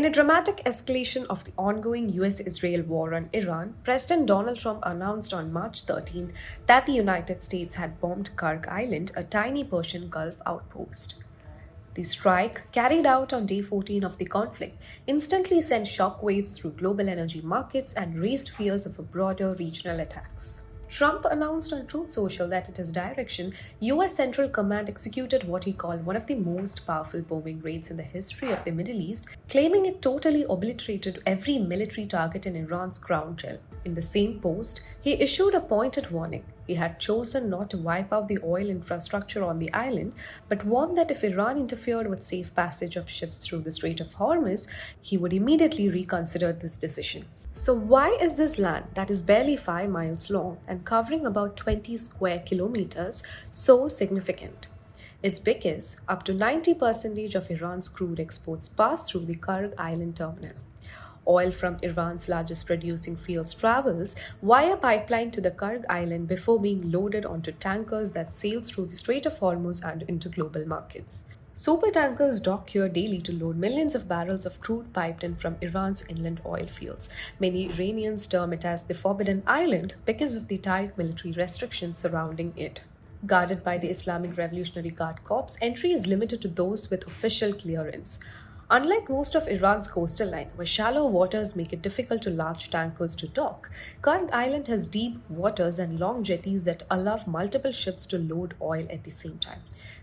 In a dramatic escalation of the ongoing US-Israel war on Iran, President Donald Trump announced on March 13 that the United States had bombed Kharg Island, a tiny Persian Gulf outpost. The strike, carried out on day 14 of the conflict, instantly sent shockwaves through global energy markets and raised fears of a broader regional attacks. Trump announced on Truth Social that at his direction, US Central Command executed what he called one of the most powerful bombing raids in the history of the Middle East, claiming it totally obliterated every military target in Iran's crown jewel. In the same post, he issued a pointed warning. He had chosen not to wipe out the oil infrastructure on the island, but warned that if Iran interfered with safe passage of ships through the Strait of Hormuz, he would immediately reconsider this decision. So why is this land that is barely 5 miles long and covering about 20 square kilometers so significant? It's because up to 90% of Iran's crude exports pass through the Kharg Island terminal. Oil from Iran's largest producing fields travels via pipeline to the Kharg Island before being loaded onto tankers that sail through the Strait of Hormuz and into global markets. Supertankers dock here daily to load millions of barrels of crude piped in from Iran's inland oil fields. Many Iranians term it as the Forbidden Island because of the tight military restrictions surrounding it. Guarded by the Islamic Revolutionary Guard Corps, entry is limited to those with official clearance. Unlike most of Iran's coastal line, where shallow waters make it difficult to large tankers to dock, Kharg Island has deep waters and long jetties that allow multiple ships to load oil at the same time.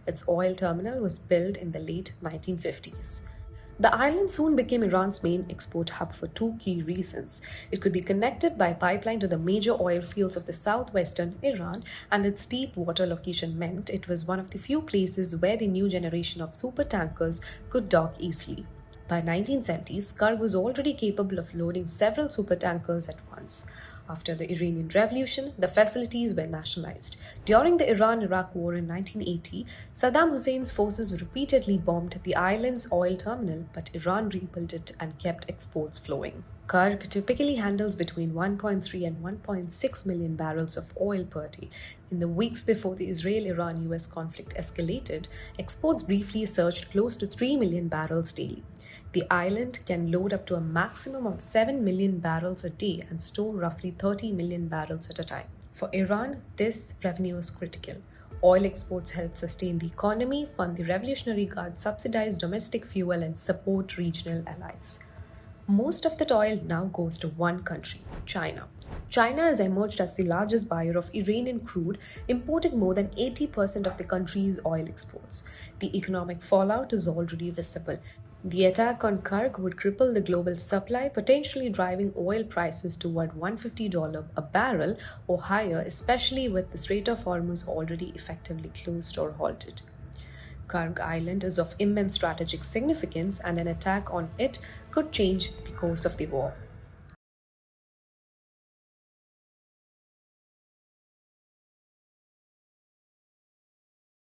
Its oil terminal was built in the late 1950s. The island soon became Iran's main export hub for two key reasons. It could be connected by pipeline to the major oil fields of the southwestern Iran, and its deep water location meant it was one of the few places where the new generation of supertankers could dock easily. By 1970s, Kharg was already capable of loading several supertankers at once. After the Iranian Revolution, the facilities were nationalized. During the Iran-Iraq War in 1980, Saddam Hussein's forces repeatedly bombed the island's oil terminal, but Iran rebuilt it and kept exports flowing. Kharg typically handles between 1.3 and 1.6 million barrels of oil per day. In the weeks before the Israel-Iran-U.S. conflict escalated, exports briefly surged close to 3 million barrels daily. The island can load up to a maximum of 7 million barrels a day and store roughly 30 million barrels at a time. For Iran, this revenue is critical. Oil exports help sustain the economy, fund the Revolutionary Guard, subsidize domestic fuel, and support regional allies. Most of that oil now goes to one country, China. China has emerged as the largest buyer of Iranian crude, importing more than 80% of the country's oil exports. The economic fallout is already visible. The attack on Kharg would cripple the global supply, potentially driving oil prices toward $150 a barrel or higher, especially with the Strait of Hormuz already effectively closed or halted. Kharg Island is of immense strategic significance, and an attack on it could change the course of the war.